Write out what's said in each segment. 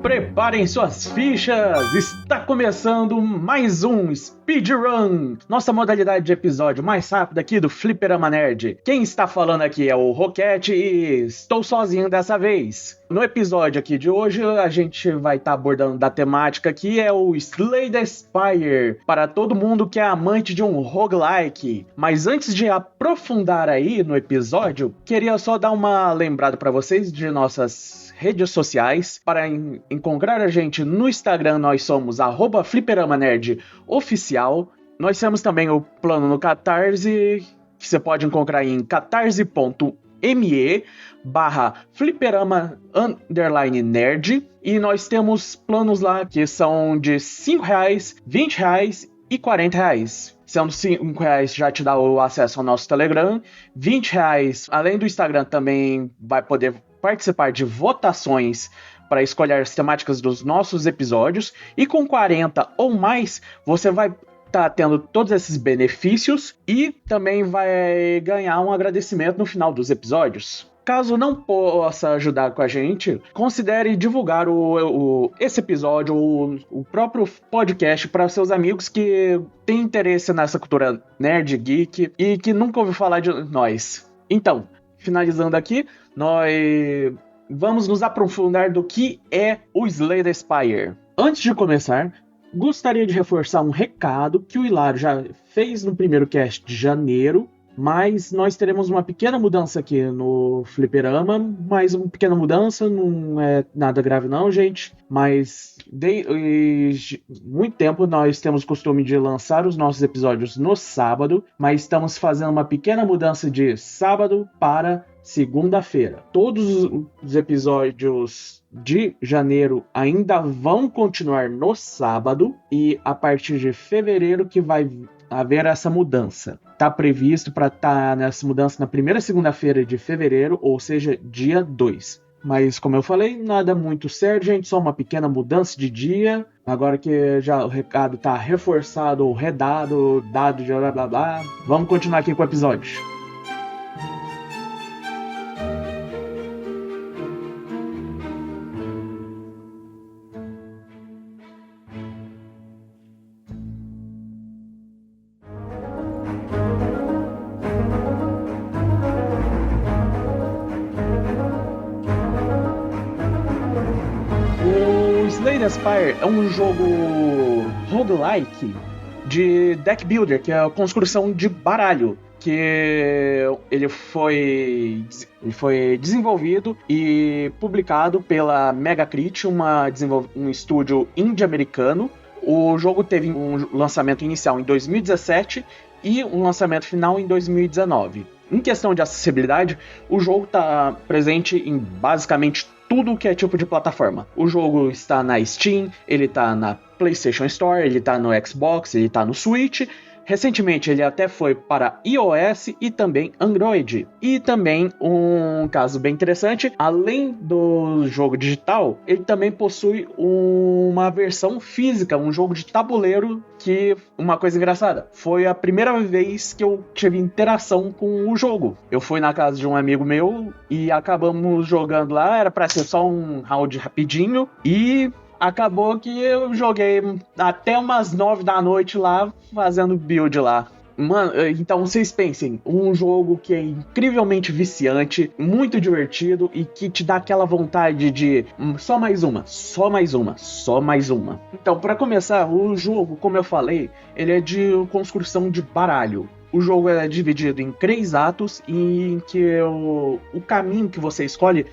Preparem suas fichas! Está começando mais um Speedrun, nossa modalidade de episódio mais rápida aqui do Fliperama Nerd. Quem está falando aqui é o Roquete e estou sozinho dessa vez. No episódio aqui de hoje, a gente vai estar abordando da temática que é o Slay the Spire, para todo mundo que é amante de um roguelike. Mas antes de aprofundar aí no episódio, queria só dar uma lembrada para vocês de nossas redes sociais. Para encontrar a gente no Instagram, nós somos @FliperaMaNerdOficial. Nós temos também o plano no Catarse, que você pode encontrar em catarse.me/Fliperama_Nerd. E nós temos planos lá que são de R$5, R$20 e R$40. Sendo R$5 já te dá o acesso ao nosso Telegram. R$20, além do Instagram, também vai poder participar de votações para escolher as temáticas dos nossos episódios. E com 40 ou mais, você vai estar tendo todos esses benefícios e também vai ganhar um agradecimento no final dos episódios. Caso não possa ajudar com a gente, considere divulgar esse episódio ou o próprio podcast para seus amigos que têm interesse nessa cultura nerd, geek e que nunca ouviu falar de nós. Então, finalizando aqui, nós vamos nos aprofundar do que é o Slay the Spire. Antes de começar, gostaria de reforçar um recado que o Hilário já fez no primeiro cast de janeiro, mas nós teremos uma pequena mudança aqui no Fliperama, mas uma pequena mudança, não é nada grave não, gente, mas desde muito tempo nós temos o costume de lançar os nossos episódios no sábado, mas estamos fazendo uma pequena mudança de sábado para segunda-feira. Todos os episódios de janeiro ainda vão continuar no sábado e a partir de fevereiro que vai haver essa mudança. Está previsto para estar nessa mudança na primeira segunda-feira de fevereiro, ou seja, dia 2. Mas, como eu falei, nada muito sério, gente, só uma pequena mudança de dia. Agora que já o recado está reforçado, redado, dado de blá blá blá, vamos continuar aqui com o episódio. Slay the Spire é um jogo roguelike de deck builder, que é a construção de baralho, que ele foi desenvolvido e publicado pela Megacrit, um estúdio indie-americano. O jogo teve um lançamento inicial em 2017 e um lançamento final em 2019. Em questão de acessibilidade, o jogo está presente em basicamente tudo que é tipo de plataforma. O jogo está na Steam, ele está na PlayStation Store, ele está no Xbox, ele está no Switch. Recentemente ele até foi para iOS e também Android. E também um caso bem interessante, além do jogo digital, ele também possui uma versão física, um jogo de tabuleiro, que, uma coisa engraçada, foi a primeira vez que eu tive interação com o jogo. Eu fui na casa de um amigo meu e acabamos jogando lá, era para ser só um round rapidinho e acabou que eu joguei até umas 9 da noite lá, fazendo build lá. Mano, então vocês pensem, um jogo que é incrivelmente viciante, muito divertido e que te dá aquela vontade de só mais uma. Então, para começar, o jogo, como eu falei, ele é de construção de baralho. O jogo é dividido em 3 atos e em que o caminho que você escolhe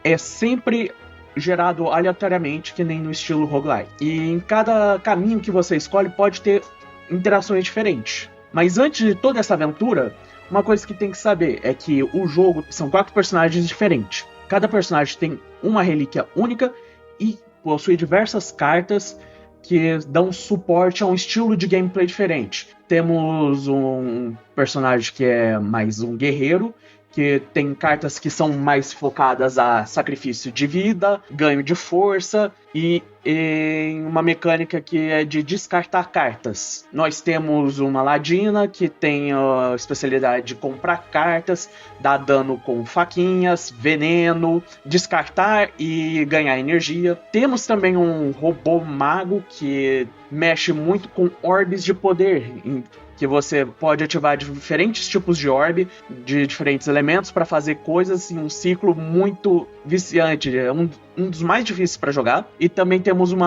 é sempre gerado aleatoriamente, que nem no estilo roguelike. E em cada caminho que você escolhe pode ter interações diferentes. Mas antes de toda essa aventura, uma coisa que tem que saber é que o jogo são 4 personagens diferentes. Cada personagem tem uma relíquia única e possui diversas cartas que dão suporte a um estilo de gameplay diferente. Temos um personagem que é mais um guerreiro, que tem cartas que são mais focadas a sacrifício de vida, ganho de força e em uma mecânica que é de descartar cartas. Nós temos uma Ladina que tem a especialidade de comprar cartas, dar dano com faquinhas, veneno, descartar e ganhar energia. Temos também um robô mago que mexe muito com orbes de poder, que você pode ativar diferentes tipos de orbe, de diferentes elementos, para fazer coisas em um ciclo muito viciante. É um dos mais difíceis para jogar. E também temos um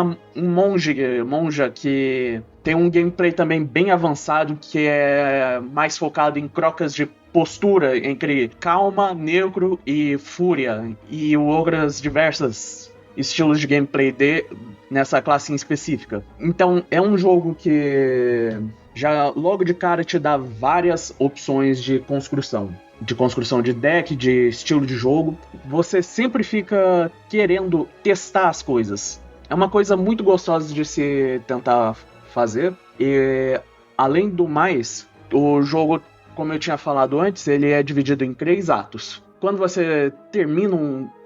monja que tem um gameplay também bem avançado, que é mais focado em trocas de postura entre calma, neutro e fúria, e outras diversas estilos de gameplay nessa classe em específica. Então é um jogo que já logo de cara te dá várias opções de construção de deck, de estilo de jogo. Você sempre fica querendo testar as coisas. É uma coisa muito gostosa de se tentar fazer. E além do mais, o jogo, como eu tinha falado antes, ele é dividido em 3 atos. Quando você termina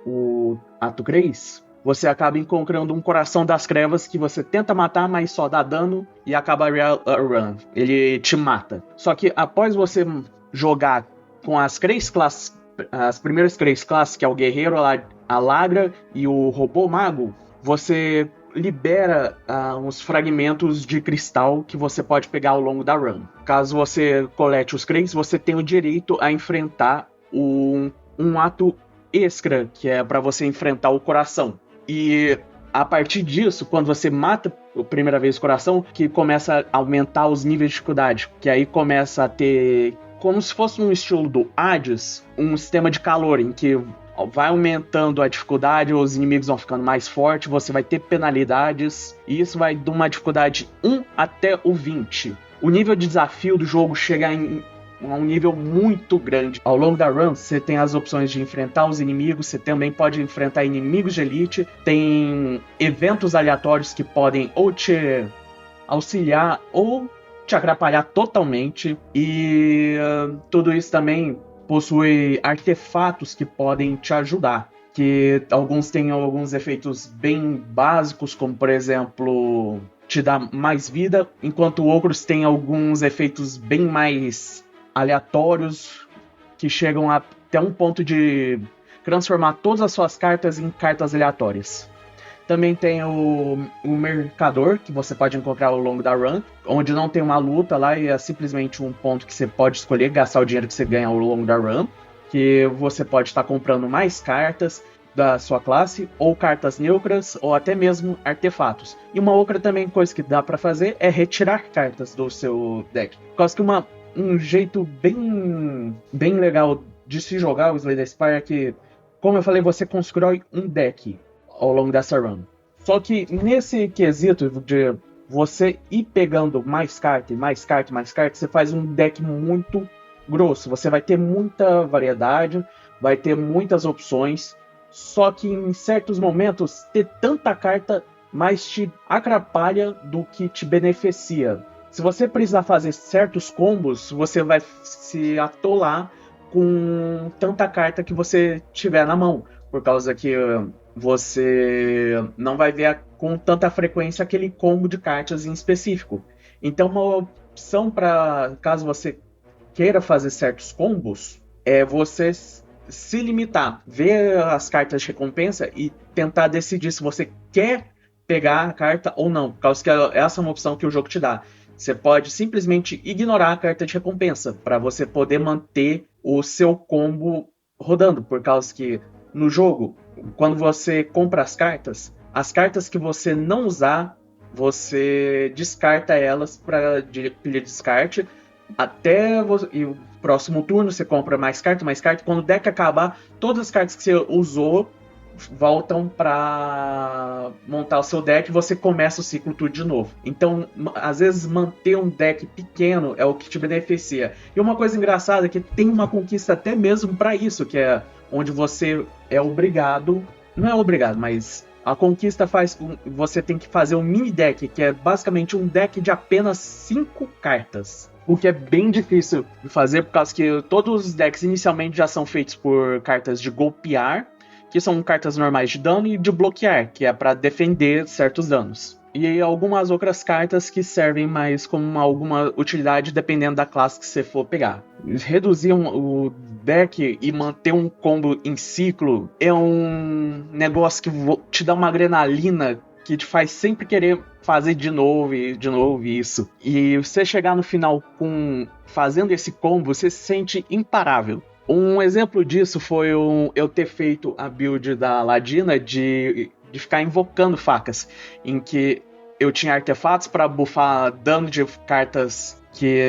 o ato 3, você acaba encontrando um coração das trevas que você tenta matar, mas só dá dano e acaba a run. Ele te mata. Só que após você jogar com as primeiras 3 classes, que é o guerreiro, a lagra e o robô mago, você libera uns fragmentos de cristal que você pode pegar ao longo da run. Caso você colete os 3, você tem o direito a enfrentar um ato extra, que é para você enfrentar o coração. E a partir disso, quando você mata a primeira vez o coração, que começa a aumentar os níveis de dificuldade, que aí começa a ter, como se fosse um estilo do Hades, um sistema de calor em que vai aumentando a dificuldade, os inimigos vão ficando mais fortes, você vai ter penalidades, e isso vai de uma dificuldade 1 até o 20. O nível de desafio do jogo chega a um nível muito grande. Ao longo da run, você tem as opções de enfrentar os inimigos, você também pode enfrentar inimigos de elite, tem eventos aleatórios que podem ou te auxiliar ou te atrapalhar totalmente, e tudo isso também possui artefatos que podem te ajudar, que alguns têm alguns efeitos bem básicos, como por exemplo, te dar mais vida, enquanto outros têm alguns efeitos bem mais aleatórios, que chegam até um ponto de transformar todas as suas cartas em cartas aleatórias. Também tem o mercador, que você pode encontrar ao longo da run, onde não tem uma luta lá, e é simplesmente um ponto que você pode escolher, gastar o dinheiro que você ganha ao longo da run, que você pode estar comprando mais cartas da sua classe, ou cartas neutras, ou até mesmo artefatos. E uma outra também coisa que dá pra fazer é retirar cartas do seu deck. Por causa que um jeito bem legal de se jogar o Slay the Spire é que, como eu falei, você constrói um deck ao longo dessa run. Só que nesse quesito de você ir pegando mais carta, você faz um deck muito grosso. Você vai ter muita variedade, vai ter muitas opções, só que em certos momentos ter tanta carta mais te atrapalha do que te beneficia. Se você precisar fazer certos combos, você vai se atolar com tanta carta que você tiver na mão, por causa que você não vai ver com tanta frequência aquele combo de cartas em específico. Então uma opção para, caso você queira fazer certos combos, é você se limitar, ver as cartas de recompensa e tentar decidir se você quer pegar a carta ou não, por causa que essa é uma opção que o jogo te dá. Você pode simplesmente ignorar a carta de recompensa para você poder manter o seu combo rodando, por causa que no jogo, quando você compra as cartas que você não usar, você descarta elas para pilha de descarte, e o próximo turno você compra mais carta. Quando o deck acabar, todas as cartas que você usou voltam para montar o seu deck e você começa o ciclo tudo de novo. Então, às vezes, manter um deck pequeno é o que te beneficia. E uma coisa engraçada é que tem uma conquista até mesmo para isso, que é onde você é obrigado... Não é obrigado, mas a conquista faz... Você tem que fazer um mini deck, que é basicamente um deck de apenas 5 cartas. o que é bem difícil de fazer, por causa que todos os decks inicialmente já são feitos por cartas de golpear, que são cartas normais de dano, e de bloquear, que é para defender certos danos. E algumas outras cartas que servem mais como alguma utilidade dependendo da classe que você for pegar. Reduzir o deck e manter um combo em ciclo é um negócio que te dá uma adrenalina que te faz sempre querer fazer de novo e de novo isso. E você chegar no final fazendo esse combo, você se sente imparável. Um exemplo disso foi eu ter feito a build da Ladina de ficar invocando facas, em que eu tinha artefatos para buffar dano de cartas que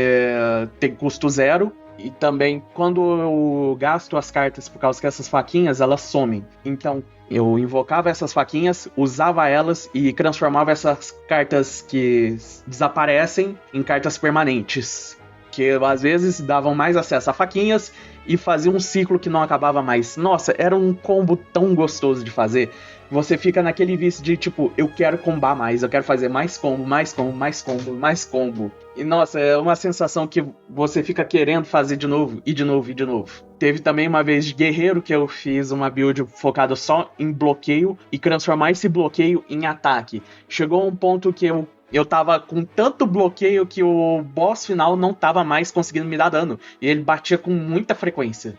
tem custo 0, e também quando eu gasto as cartas por causa que essas faquinhas elas somem. Então eu invocava essas faquinhas, usava elas e transformava essas cartas que desaparecem em cartas permanentes, que às vezes davam mais acesso a faquinhas e fazia um ciclo que não acabava mais. Nossa, era um combo tão gostoso de fazer. Você fica naquele vício de tipo, eu quero combar mais, eu quero fazer mais combo, mais combo, mais combo, mais combo. E nossa, é uma sensação que você fica querendo fazer de novo, e de novo, e de novo. Teve também uma vez de guerreiro que eu fiz uma build focada só em bloqueio e transformar esse bloqueio em ataque. Chegou a um ponto que eu tava com tanto bloqueio que o boss final não tava mais conseguindo me dar dano. E ele batia com muita frequência.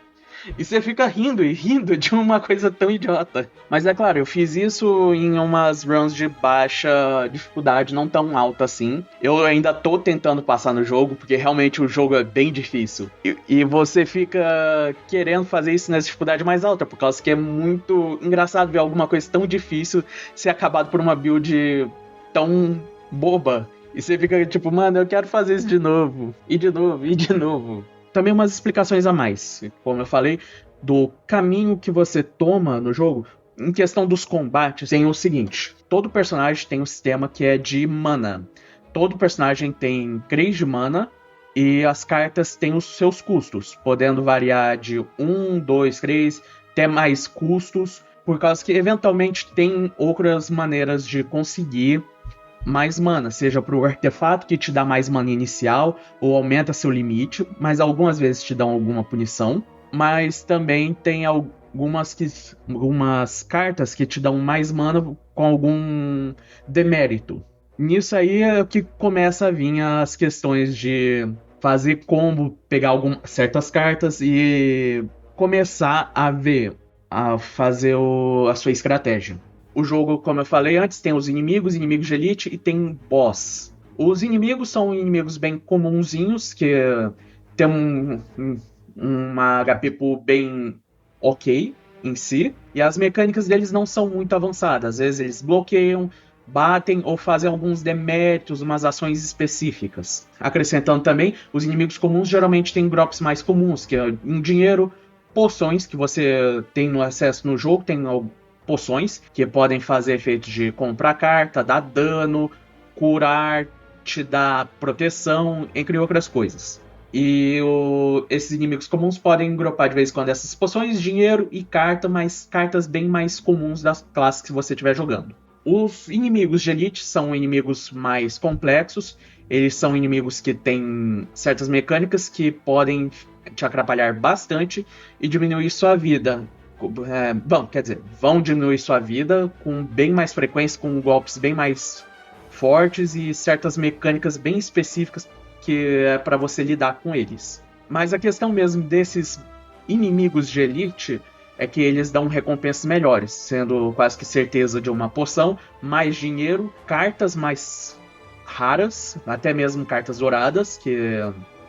E você fica rindo e rindo de uma coisa tão idiota. Mas é claro, eu fiz isso em umas runs de baixa dificuldade, não tão alta assim. Eu ainda tô tentando passar no jogo, porque realmente o jogo é bem difícil. E você fica querendo fazer isso nessa dificuldade mais alta, por causa que é muito engraçado ver alguma coisa tão difícil ser acabado por uma build tão boba. E você fica tipo, mano, eu quero fazer isso de novo. E de novo, e de novo. Também umas explicações a mais, como eu falei, do caminho que você toma no jogo. Em questão dos combates, tem o seguinte: todo personagem tem um sistema que é de mana. Todo personagem tem 3 de mana e as cartas têm os seus custos, podendo variar de 1, 2, 3, até mais custos, por causa que eventualmente tem outras maneiras de conseguir mais mana, seja para o artefato que te dá mais mana inicial ou aumenta seu limite, mas algumas vezes te dão alguma punição, mas também tem algumas cartas que te dão mais mana com algum demérito. Nisso aí é que começa a vir as questões de fazer combo, pegar certas cartas e começar a fazer a sua estratégia. O jogo, como eu falei antes, tem os inimigos de elite e tem boss. Os inimigos são inimigos bem comunzinhos, que tem uma HP pool bem ok em si, e as mecânicas deles não são muito avançadas. Às vezes eles bloqueiam, batem ou fazem alguns deméritos, umas ações específicas. Acrescentando também, os inimigos comuns geralmente têm drops mais comuns, que é em dinheiro, poções que você tem no acesso no jogo, tem poções que podem fazer efeitos de comprar carta, dar dano, curar, te dar proteção, entre outras coisas. E esses inimigos comuns podem dropar de vez em quando essas poções, dinheiro e carta, mas cartas bem mais comuns das classes que você estiver jogando. Os inimigos de elite são inimigos mais complexos, eles são inimigos que têm certas mecânicas que podem te atrapalhar bastante e diminuir sua vida. Vão diminuir sua vida com bem mais frequência, com golpes bem mais fortes e certas mecânicas bem específicas que é para você lidar com eles. Mas a questão mesmo desses inimigos de elite é que eles dão recompensas melhores, sendo quase que certeza de uma poção, mais dinheiro, cartas mais raras, até mesmo cartas douradas, que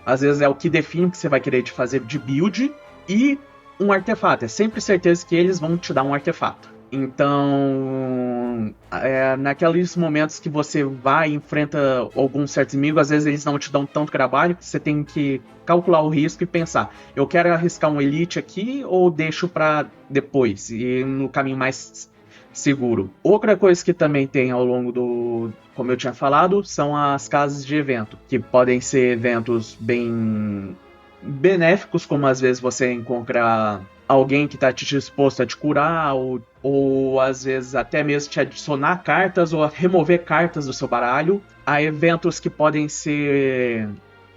às vezes é o que define o que você vai querer fazer de build, e um artefato. É sempre certeza que eles vão te dar um artefato. Então, naqueles momentos que você vai e enfrenta algum certo inimigo, às vezes eles não te dão tanto trabalho que você tem que calcular o risco e pensar: eu quero arriscar um elite aqui ou deixo para depois, e no caminho mais seguro. Outra coisa que também tem ao longo como eu tinha falado, são as casas de evento, que podem ser eventos bem benéficos, como às vezes você encontra alguém que está disposto a te curar, ou às vezes até mesmo te adicionar cartas ou remover cartas do seu baralho. Há eventos que podem ser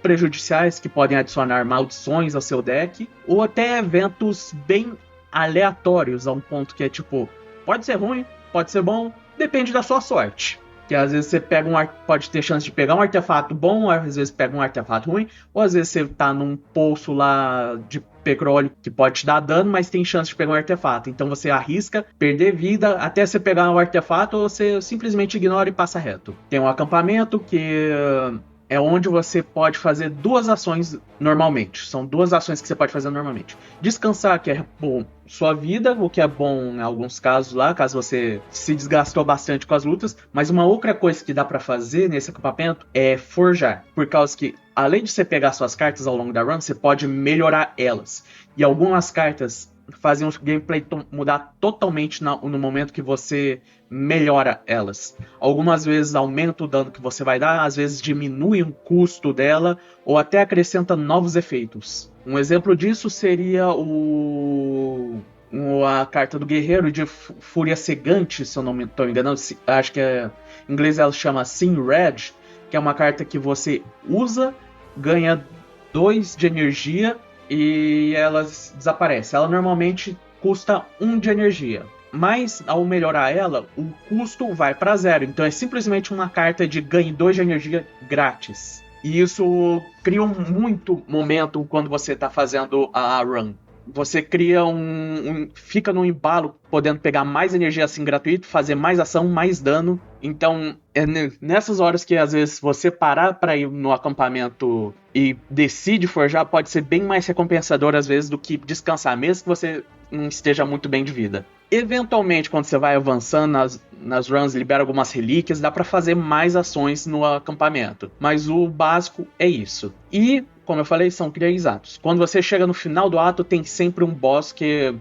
prejudiciais que podem adicionar maldições ao seu deck, ou até eventos bem aleatórios, a um ponto que é tipo, pode ser ruim, pode ser bom, depende da sua sorte. Que às vezes você pode ter chance de pegar um artefato bom, às vezes pega um artefato ruim, ou às vezes você tá num poço lá de petróleo que pode te dar dano, mas tem chance de pegar um artefato. Então você arrisca perder vida até você pegar um artefato, ou você simplesmente ignora e passa reto. Tem um acampamento que é onde você pode fazer 2 ações normalmente. São 2 ações que você pode fazer normalmente. Descansar, que é bom sua vida, o que é bom em alguns casos lá, caso você se desgastou bastante com as lutas. Mas uma outra coisa que dá pra fazer nesse acampamento é forjar. Por causa que, além de você pegar suas cartas ao longo da run, você pode melhorar elas. E algumas cartas fazem o gameplay mudar totalmente no momento que você melhora elas. Algumas vezes aumenta o dano que você vai dar, às vezes diminui o custo dela, ou até acrescenta novos efeitos. Um exemplo disso seria a carta do Guerreiro de Fúria Cegante, se eu não me estou enganando. Acho que em inglês ela chama Sin Red, que é uma carta que você usa, ganha 2 de energia e ela desaparece. Ela normalmente custa 1 de energia, mas ao melhorar ela, o custo vai para 0. Então é simplesmente uma carta de ganhe 2 de energia grátis. E isso cria muito momento quando você está fazendo a run. Você cria fica num embalo, podendo pegar mais energia assim gratuito, fazer mais ação, mais dano. Então, é nessas horas que às vezes você parar para ir no acampamento e decide forjar, pode ser bem mais recompensador às vezes do que descansar, mesmo que você não esteja muito bem de vida. Eventualmente, quando você vai avançando nas runs, libera algumas relíquias, dá pra fazer mais ações no acampamento. Mas o básico é isso. E, como eu falei, são 3 atos. Quando você chega no final do ato, tem sempre um boss que,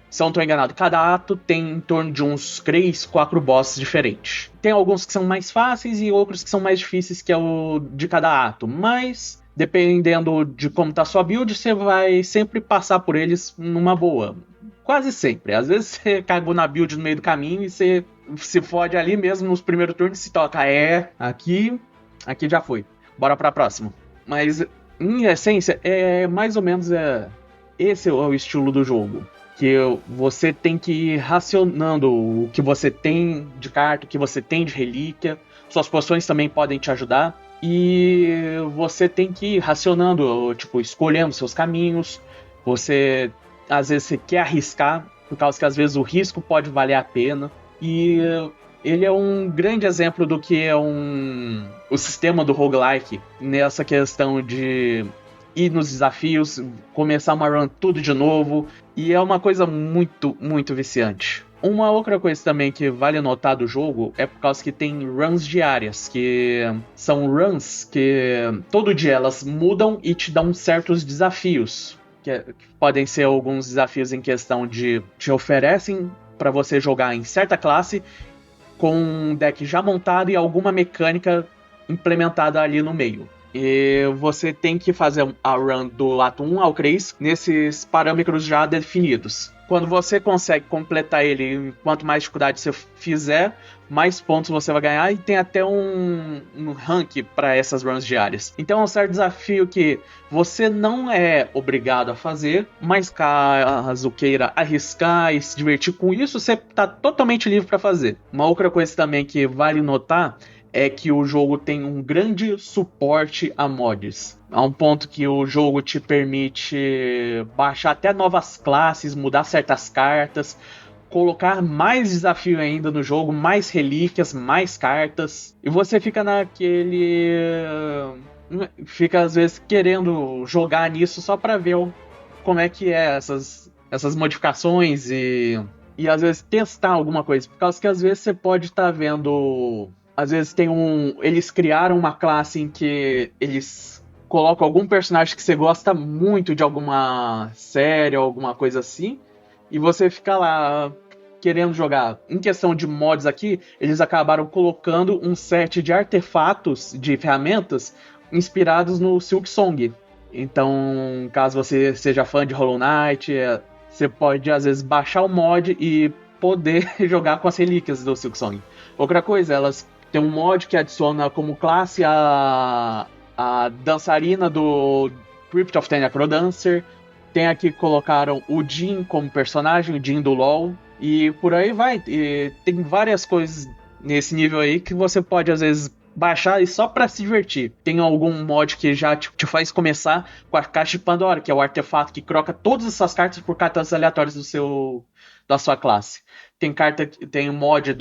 se eu não estou enganado, cada ato tem em torno de uns 3, 4 bosses diferentes. Tem alguns que são mais fáceis e outros que são mais difíceis, que é o de cada ato. Mas, dependendo de como tá a sua build, você vai sempre passar por eles numa boa. Quase sempre. Às vezes você cagou na build no meio do caminho e você se fode ali mesmo nos primeiros turnos e se toca. Aqui já foi. Bora pra próxima. Mas, em essência, é mais ou menos esse é o estilo do jogo. Que você tem que ir racionando o que você tem de carta, o que você tem de relíquia. Suas poções também podem te ajudar. E você tem que ir racionando, tipo, escolhendo seus caminhos. Às vezes você quer arriscar, por causa que às vezes o risco pode valer a pena. E ele é um grande exemplo do que é o sistema do roguelike, nessa questão de ir nos desafios, começar uma run tudo de novo. E é uma coisa muito, muito viciante. Uma outra coisa também que vale notar do jogo é por causa que tem runs diárias, que são runs que todo dia elas mudam e te dão certos desafios. Que podem ser alguns desafios em questão de te oferecem para você jogar em certa classe com um deck já montado e alguma mecânica implementada ali no meio. E você tem que fazer a run do ato 1 ao 3 nesses parâmetros já definidos. Quando você consegue completar ele, quanto mais dificuldade você fizer, mais pontos você vai ganhar, e tem até um rank para essas runs diárias. Então é um certo desafio que você não é obrigado a fazer, mas caso queira arriscar e se divertir com isso, você está totalmente livre para fazer. Uma outra coisa também que vale notar é que o jogo tem um grande suporte a mods. A um ponto que o jogo te permite baixar até novas classes, mudar certas cartas, colocar mais desafio ainda no jogo, mais relíquias, mais cartas. E você fica fica às vezes querendo jogar nisso só pra ver como é que é essas modificações e às vezes testar alguma coisa. Por causa que às vezes você pode estar vendo... Às vezes eles criaram uma classe em que eles colocam algum personagem que você gosta muito de alguma série ou alguma coisa assim, e você fica lá querendo jogar. Em questão de mods aqui, eles acabaram colocando um set de artefatos, de ferramentas, inspirados no Silksong. Então, caso você seja fã de Hollow Knight, você pode às vezes baixar o mod e poder jogar com as relíquias do Silksong. Outra coisa, elas tem um mod que adiciona como classe a dançarina do Crypt of the Necrodancer. Tem aqui que colocaram o Jhin como personagem, o Jhin do LoL. E por aí vai. E tem várias coisas nesse nível aí que você pode, às vezes, baixar e só pra se divertir. Tem algum mod que já te faz começar com a caixa de Pandora, que é o artefato que troca todas essas cartas por cartas aleatórias da sua classe. Tem mod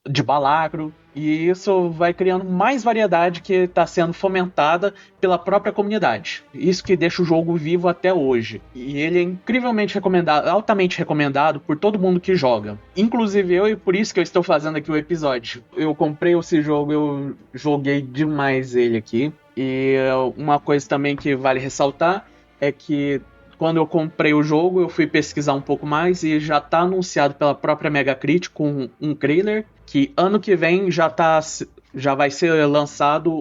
de Balagro, e isso vai criando mais variedade que está sendo fomentada pela própria comunidade. Isso que deixa o jogo vivo até hoje. E ele é incrivelmente recomendado, altamente recomendado por todo mundo que joga. Inclusive eu, e por isso que eu estou fazendo aqui o episódio. Eu comprei esse jogo, eu joguei demais ele aqui. E uma coisa também que vale ressaltar é que quando eu comprei o jogo, eu fui pesquisar um pouco mais e já está anunciado pela própria Metacritic com um trailer que ano que vem já vai ser lançado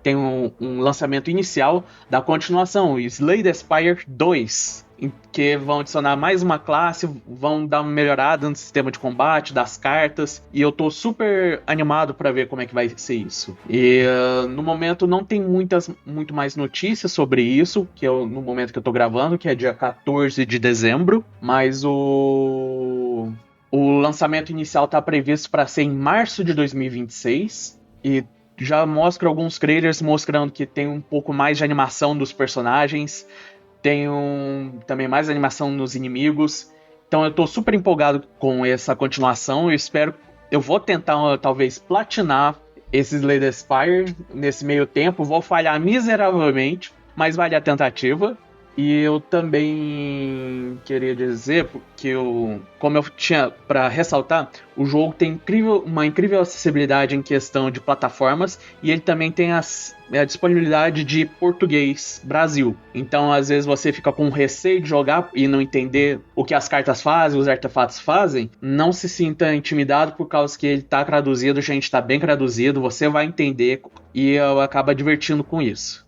tem um lançamento inicial da continuação, Slay the Spire 2, em que vão adicionar mais uma classe, vão dar uma melhorada no sistema de combate, das cartas, e eu tô super animado para ver como é que vai ser isso. E no momento não tem muito mais notícias sobre isso, no momento que eu tô gravando, que é dia 14 de dezembro, mas o lançamento inicial está previsto para ser em março de 2026 e já mostra alguns trailers mostrando que tem um pouco mais de animação dos personagens, tem também mais animação nos inimigos. Então eu estou super empolgado com essa continuação. Eu vou tentar talvez platinar esses Slay the Spire nesse meio tempo. Vou falhar miseravelmente, mas vale a tentativa. E eu também queria dizer que, como eu tinha para ressaltar, o jogo tem uma incrível acessibilidade em questão de plataformas e ele também tem a disponibilidade de português Brasil. Então, às vezes você fica com receio de jogar e não entender o que as cartas fazem, os artefatos fazem. Não se sinta intimidado por causa que ele está traduzido, gente, está bem traduzido, você vai entender e acaba divertindo com isso.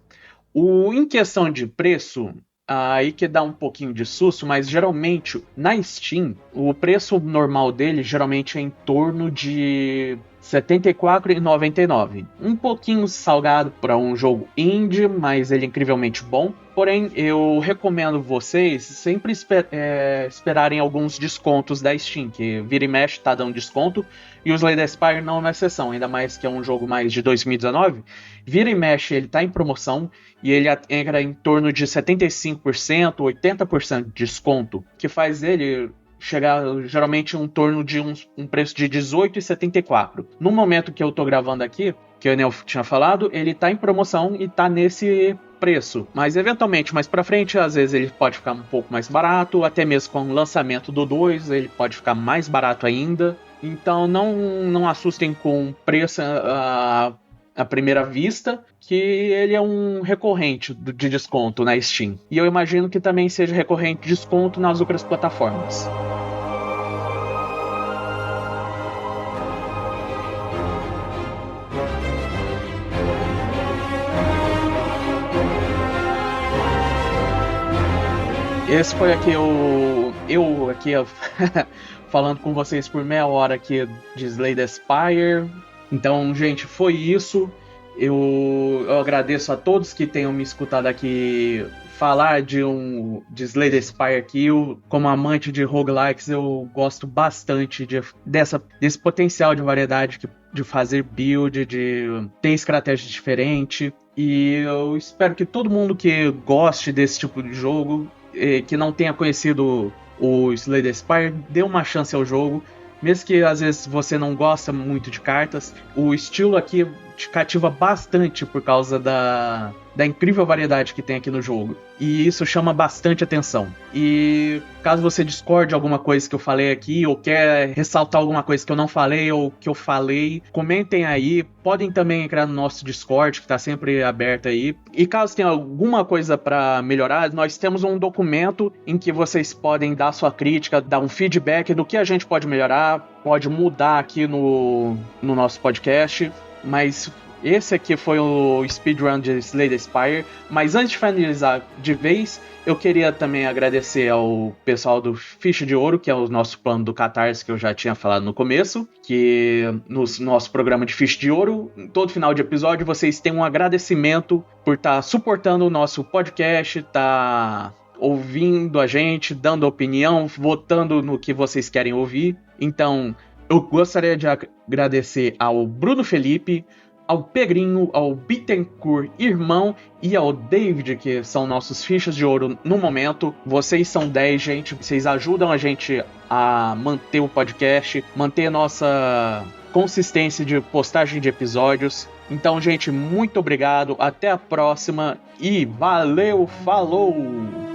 Em questão de preço, aí que dá um pouquinho de susto, mas geralmente na Steam, o preço normal dele geralmente é em torno de R$ 74,99. Um pouquinho salgado para um jogo indie, mas ele é incrivelmente bom. Porém, eu recomendo vocês sempre esperarem alguns descontos da Steam, que vira e mexe tá dando desconto, e o Slay the Spire não é uma exceção, ainda mais que é um jogo mais de 2019. Vira e mexe, ele tá em promoção, e ele entra em torno de 75%, 80% de desconto, que faz ele chegar geralmente em torno de um preço de R$18,74. No momento que eu tô gravando aqui, que o Enel tinha falado, ele tá em promoção e tá nesse preço. Mas eventualmente, mais pra frente, às vezes ele pode ficar um pouco mais barato, até mesmo com o lançamento do 2, ele pode ficar mais barato ainda. Então não assustem com o preço à primeira vista, que ele é um recorrente de desconto na Steam. E eu imagino que também seja recorrente de desconto nas outras plataformas. Esse foi aqui eu aqui falando com vocês por meia hora aqui de Slay the Spire. Então, gente, foi isso. Eu agradeço a todos que tenham me escutado aqui falar de Slay the Spire aqui. Como amante de roguelikes, eu gosto bastante desse potencial de variedade, de fazer build, de ter estratégia diferente. E eu espero que todo mundo que goste desse tipo de jogo, que não tenha conhecido o Slay the Spire, dê uma chance ao jogo. Mesmo que às vezes você não gosta muito de cartas, o estilo aqui te cativa bastante por causa da incrível variedade que tem aqui no jogo. E isso chama bastante atenção. E caso você discorde de alguma coisa que eu falei aqui, ou quer ressaltar alguma coisa que eu não falei ou que eu falei, comentem aí. Podem também entrar no nosso Discord, que está sempre aberto aí. E caso tenha alguma coisa para melhorar, nós temos um documento em que vocês podem dar sua crítica, dar um feedback do que a gente pode melhorar, pode mudar aqui no nosso podcast. Mas Esse aqui foi o speedrun de Slay the Spire, mas antes de finalizar de vez, eu queria também agradecer ao pessoal do Ficha de Ouro, que é o nosso plano do Catarse, que eu já tinha falado no começo, que no nosso programa de Ficha de Ouro, em todo final de episódio, vocês têm um agradecimento por estar suportando o nosso podcast, ouvindo a gente, dando opinião, votando no que vocês querem ouvir. Então, eu gostaria de agradecer ao Bruno Felipe, ao Pedrinho, ao Bittencourt irmão e ao David, que são nossos fichas de ouro no momento. Vocês são 10, gente. Vocês ajudam a gente a manter o podcast, manter a nossa consistência de postagem de episódios. Então, gente, muito obrigado. Até a próxima e valeu, falou!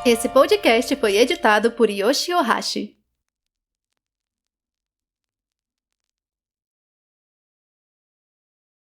Esse podcast foi editado por Yoshi Ohashi.